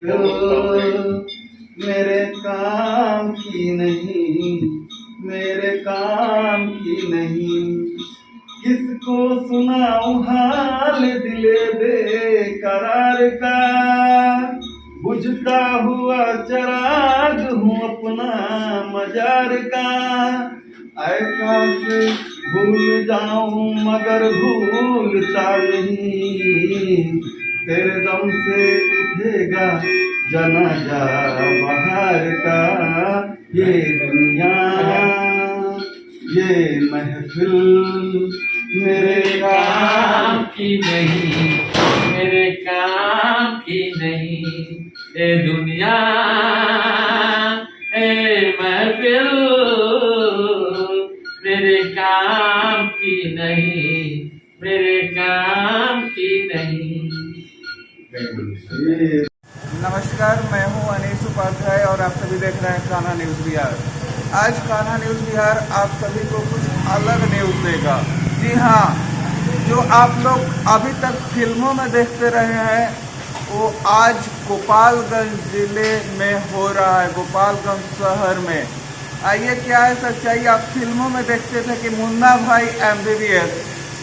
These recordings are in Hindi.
मेरे काम की नहीं, मेरे काम की नहीं। किसको सुनाऊं हाल दिले बेकरार का, बुझता हुआ चिराग हूँ अपना मजार का। ऐसा से भूल जाऊं मगर भूलता नहीं, तेरे दम से उठेगा जनाजा बहार का। ये दुनिया ये महफिल मेरे काम की नहीं, मेरे काम की नहीं। ये दुनिया ए महफिल मेरे काम की नहीं, मेरे काम की नहीं। नमस्कार, मैं हूं अनीस उपाध्याय और आप सभी देख रहे हैं कान्हा न्यूज़ बिहार। आज कान्हा न्यूज़ बिहार आप सभी को कुछ अलग न्यूज़ देगा। जी हाँ, जो आप लोग अभी तक फिल्मों में देखते रहे हैं वो आज गोपालगंज ज़िले में हो रहा है, गोपालगंज शहर में। आइए, क्या है सच्चाई। आप फिल्मों में देखते थे कि मुन्ना भाई MBBS,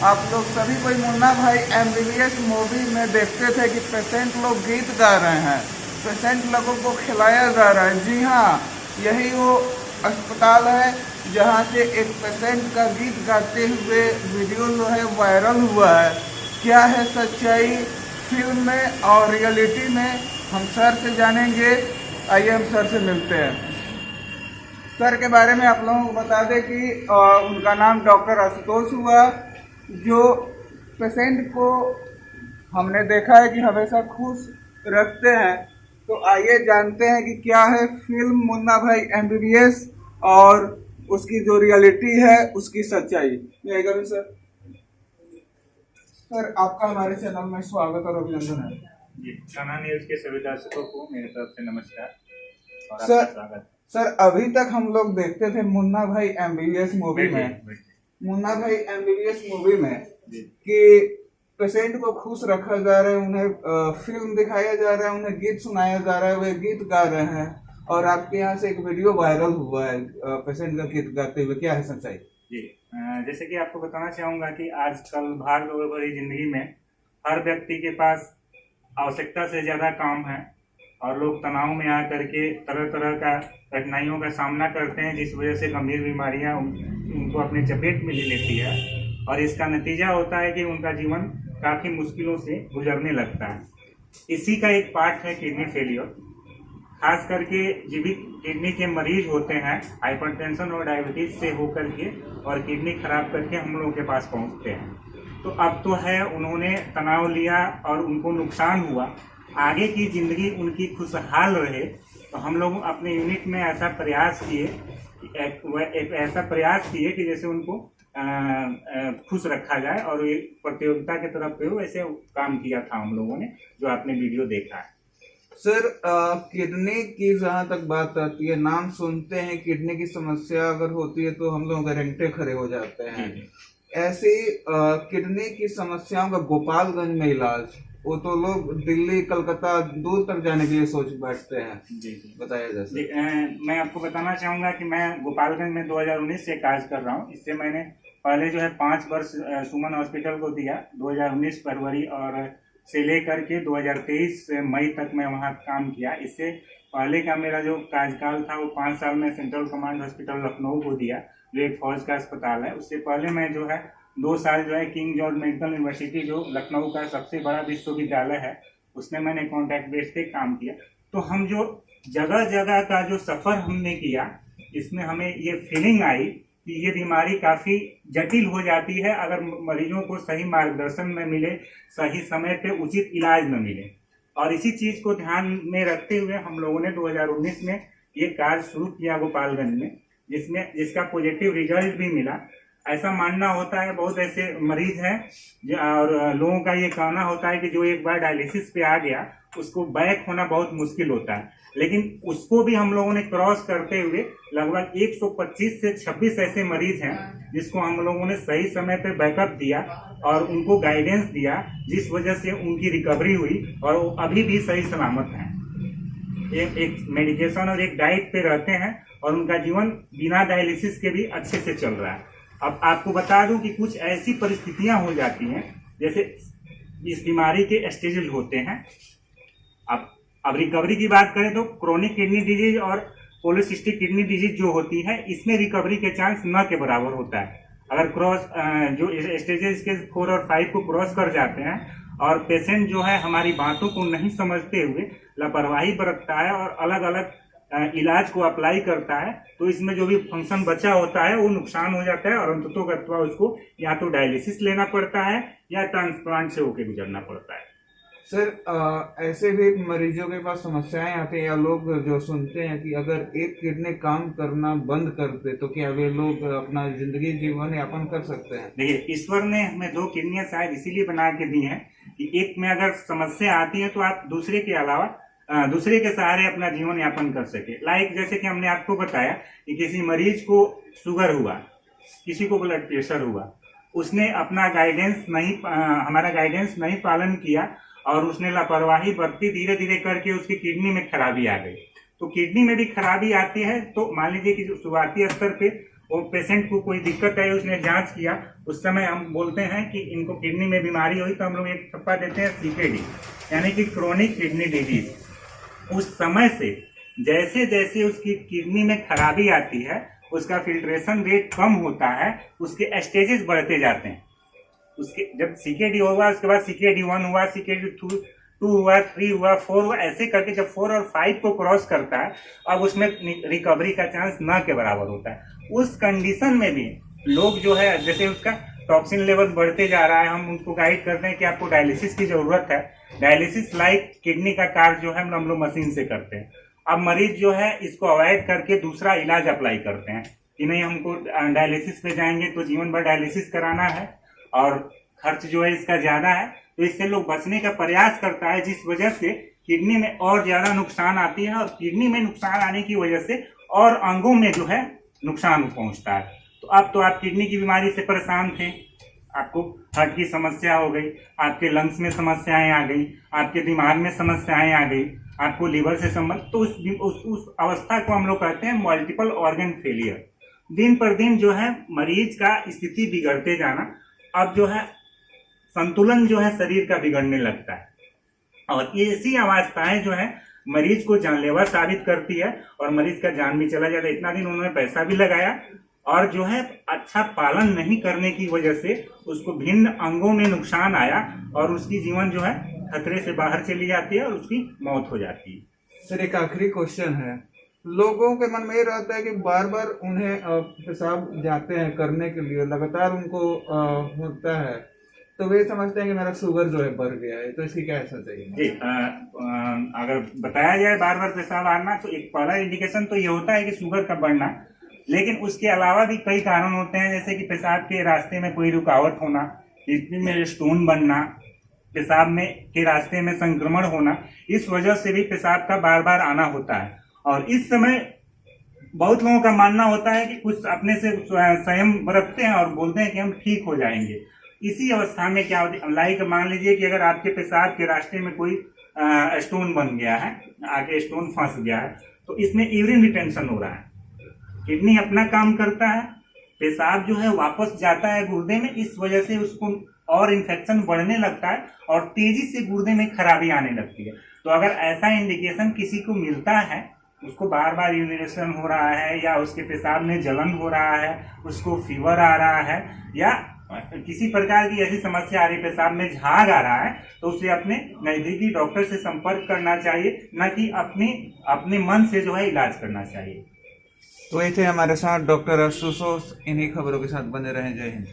आप लोग सभी कोई मुन्ना भाई MBBS मूवी में देखते थे कि पेशेंट लोग गीत गा रहे हैं, पेशेंट लोगों को खिलाया जा रहा है। जी हाँ, यही वो अस्पताल है जहां से एक पेशेंट का गीत गाते हुए वीडियो जो है वायरल हुआ है। क्या है सच्चाई फिल्म में और रियलिटी में, हम सर से जानेंगे। आइए हम सर से मिलते हैं। सर के बारे में आप लोगों को बता दें कि उनका नाम डॉक्टर आशुतोष हुआ, जो पेशेंट को हमने देखा है कि हमेशा खुश रखते हैं। तो आइए जानते हैं कि क्या है फिल्म मुन्ना भाई MBBS और उसकी जो रियलिटी है उसकी सच्चाई। सर, सर आपका हमारे चैनल में स्वागत और अभिनंदन है। जी, कान्हा न्यूज़ के सभी दर्शकों को मेरी तरफ से नमस्कार और सर, आपका स्वागत। सर अभी तक हम लोग देखते थे मुन्ना भाई MBBS मूवी में, मुन्ना भाई MBBS मूवी में कि पेशेंट को खुश रखा जा रहा है, उन्हें फिल्म दिखाया जा रहा है, उन्हें गीत सुनाया जा रहा है, वे गीत गा रहे हैं। और आपके यहाँ से एक वीडियो वायरल हुआ है पेशेंट का गीत गाते हुए, क्या है सच्चाई? जी, जैसे कि आपको बताना चाहूँगा कि आजकल भाग दौड़ भरी जिंदगी में हर व्यक्ति के पास आवश्यकता से ज़्यादा काम है और लोग तनाव में आ करके तरह तरह का कठिनाइयों का सामना करते हैं, जिस वजह से गंभीर बीमारियां उनको अपने चपेट में ले लेती है और इसका नतीजा होता है कि उनका जीवन काफ़ी मुश्किलों से गुजरने लगता है। इसी का एक पार्ट है किडनी फेलियर। खास करके जीवित किडनी के मरीज होते हैं हाइपरटेंशन और डायबिटीज से होकर के और किडनी खराब करके हम लोगों के पास पहुंचते हैं। तो अब तो है उन्होंने तनाव लिया और उनको नुकसान हुआ, आगे की जिंदगी उनकी खुशहाल रहे, तो हम लोग अपने यूनिट में ऐसा प्रयास किए, एक ऐसा प्रयास किए कि जैसे उनको खुश रखा जाए और एक प्रतियोगिता की तरफ पे वैसे काम किया था हम लोगों ने, जो आपने वीडियो देखा है। सर, किडनी की जहाँ तक बात आती है, नाम सुनते हैं किडनी की समस्या अगर होती है तो हम लोग रेंगटे खड़े हो जाते हैं। ऐसी किडनी की समस्याओं का गोपालगंज में इलाज, वो तो लोग दिल्ली कलकत्ता दूर तक जाने के लिए सोच बैठते हैं। जी, बताया जा जी, मैं आपको बताना चाहूँगा कि मैं गोपालगंज में 2019 से कार्य कर रहा हूँ। इससे मैंने पहले जो है 5 वर्ष सुमन हॉस्पिटल को दिया, 2019 फरवरी और से लेकर के 2023 मई तक मैं वहाँ काम किया। इससे पहले का मेरा जो कार्यकाल था वो 5 साल में सेंट्रल कमांड हॉस्पिटल लखनऊ को दिया, जो एक फौज का अस्पताल है। उससे पहले मैं जो है 2 साल जो है किंग जॉर्ज मेडिकल यूनिवर्सिटी, जो लखनऊ का सबसे बड़ा विश्वविद्यालय है, उसमें मैंने कॉन्ट्रैक्ट बेस पे काम किया। तो हम जो जगह जगह का जो सफ़र हमने किया, इसमें हमें ये फीलिंग आई कि ये बीमारी काफ़ी जटिल हो जाती है अगर मरीजों को सही मार्गदर्शन न मिले, सही समय पे उचित इलाज न मिले। और इसी चीज़ को ध्यान में रखते हुए हम लोगों ने 2019 में ये कार्य शुरू किया गोपालगंज में, जिसका पॉजिटिव रिजल्ट भी मिला। ऐसा मानना होता है, बहुत ऐसे मरीज हैं और लोगों का ये कहना होता है कि जो एक बार डायलिसिस पे आ गया उसको बैक होना बहुत मुश्किल होता है, लेकिन उसको भी हम लोगों ने क्रॉस करते हुए लगभग 125 से 26 ऐसे मरीज हैं जिसको हम लोगों ने सही समय पे बैकअप दिया और उनको गाइडेंस दिया, जिस वजह से उनकी रिकवरी हुई और वो अभी भी सही सलामत हैं। एक मेडिकेशन और एक डाइट पे रहते हैं और उनका जीवन बिना डायलिसिस के भी अच्छे से चल रहा है। अब आपको बता दूं कि कुछ ऐसी परिस्थितियां हो जाती हैं, जैसे इस बीमारी के स्टेजेस होते हैं। अब रिकवरी की बात करें तो क्रोनिक किडनी डिजीज और पॉलीसिस्टिक किडनी डिजीज जो होती है, इसमें रिकवरी के चांस न के बराबर होता है। अगर जो स्टेजेस के 4 और 5 को क्रॉस कर जाते हैं और पेशेंट जो है हमारी बातों को नहीं समझते हुए लापरवाही बरतता है और अलग अलग इलाज को अप्लाई करता है, तो इसमें जो भी फंक्शन बचा होता है वो नुकसान हो जाता है और अंततोगत्वा उसको या तो डायलिसिस लेना पड़ता है या ट्रांसप्लांट से होकर गुजरना पड़ता है। सर, ऐसे भी मरीजों के पास समस्याएं आती हैं या लोग जो सुनते हैं कि अगर एक किडनी काम करना बंद कर दे तो क्या वे लोग अपना जिंदगी जीवन यापन कर सकते हैं? देखिए, ईश्वर ने हमें 2 किडनियां शायद इसीलिए बना के दी हैं कि एक में अगर समस्या आती है तो आप दूसरे के अलावा दूसरे के सहारे अपना जीवन यापन कर सके। लाइक जैसे कि हमने आपको बताया कि किसी मरीज को शुगर हुआ, किसी को ब्लड प्रेशर हुआ, उसने अपना हमारा गाइडेंस नहीं पालन किया और उसने लापरवाही बरती, धीरे धीरे करके उसकी किडनी में खराबी आ गई। तो किडनी में भी खराबी आती है तो मान लीजिए कि शुरुआती स्तर पे वो पेशेंट को कोई दिक्कत आई, उसने जांच किया, उस समय हम बोलते हैं कि इनको किडनी में बीमारी हुई तो हम लोग एक ठप्पा देते हैं CKD, यानी कि क्रोनिक किडनी डिजीज। उस समय से जैसे जैसे उसकी किडनी में खराबी आती है, उसका फिल्ट्रेशन रेट कम होता है, उसके स्टेजेस बढ़ते जाते हैं। उसके जब CKD होगा उसके बाद CKD 1 हुआ, CKD 2 हुआ, 3 हुआ, 4 हुआ, ऐसे करके जब 4 और 5 को क्रॉस करता है अब उसमें रिकवरी का चांस न के बराबर होता है। उस कंडीशन में भी लोग जो है, जैसे उसका टॉक्सिन लेवल बढ़ते जा रहा है, हम उनको गाइड करते हैं कि आपको डायलिसिस की जरूरत है। डायलिसिस लाइक किडनी का कार्य जो है हम लोग मशीन से करते हैं। अब मरीज जो है इसको अवॉइड करके दूसरा इलाज अप्लाई करते हैं कि नहीं, हमको डायलिसिस पे जाएंगे तो जीवन भर डायलिसिस कराना है और खर्च जो है इसका ज्यादा है, तो इससे लोग बचने का प्रयास करता है, जिस वजह से किडनी में और ज्यादा नुकसान आती है और किडनी में नुकसान आने की वजह से और अंगों में जो है नुकसान पहुंचता है। तो अब तो आप किडनी की बीमारी से परेशान थे, आपको हार्ट की समस्या हो गई, आपके लंग्स में समस्याएं आ गई, आपके दिमाग में समस्याएं आ गई, आपको लीवर से संबंध, तो उस अवस्था को हम लोग कहते हैं मल्टीपल ऑर्गन फेलियर। दिन पर दिन जो है मरीज का स्थिति बिगड़ते जाना, अब जो है संतुलन जो है शरीर का बिगड़ने लगता है और ऐसी अवस्थाएं जो है मरीज को जानलेवा साबित करती है और मरीज का जान भी चला जाता है। इतना दिन उन्होंने पैसा भी लगाया और जो है अच्छा पालन नहीं करने की वजह से उसको भिन्न अंगों में नुकसान आया और उसकी जीवन जो है खतरे से बाहर चली जाती है और उसकी मौत हो जाती है। सर, एक आखिरी क्वेश्चन है, लोगों के मन में ये रहता है कि बार बार उन्हें पेशाब जाते हैं करने के लिए, लगातार उनको होता है, तो वे समझते हैं कि मेरा शुगर जो है बढ़ गया है, तो इसकी क्या ऐसा चाहिए? जी, अगर बताया जाए बार बार पेशाब आना तो एक पहला इंडिकेशन तो ये होता है कि शुगर का बढ़ना, लेकिन उसके अलावा भी कई कारण होते हैं, जैसे कि पेशाब के रास्ते में कोई रुकावट होना, किडनी में स्टोन बनना, पेशाब में के रास्ते में संक्रमण होना, इस वजह से भी पेशाब का बार बार आना होता है। और इस समय बहुत लोगों का मानना होता है कि कुछ अपने से संयम बरतते हैं और बोलते हैं कि हम ठीक हो जाएंगे। इसी अवस्था में क्या होती है, लाइक मान लीजिए कि अगर आपके पेशाब के रास्ते में कोई स्टोन बन गया है, आगे स्टोन फंस गया है, तो इसमें यूरिन रिटेंशन हो रहा है, किडनी अपना काम करता है, पेशाब जो है वापस जाता है गुर्दे में, इस वजह से उसको और इन्फेक्शन बढ़ने लगता है और तेजी से गुर्दे में खराबी आने लगती है। तो अगर ऐसा इंडिकेशन किसी को मिलता है, उसको बार बार यूरिनेशन हो रहा है या उसके पेशाब में जलन हो रहा है, उसको फीवर आ रहा है या किसी प्रकार की ऐसी समस्या आ रही, पेशाब में झाग आ रहा है, तो उसे अपने नजदीकी डॉक्टर से संपर्क करना चाहिए, न कि अपने मन से जो है इलाज करना चाहिए। तो ये थे हमारे साथ डॉक्टर आशुतोष, इन्हीं खबरों के साथ बने रहें। जय हिंद।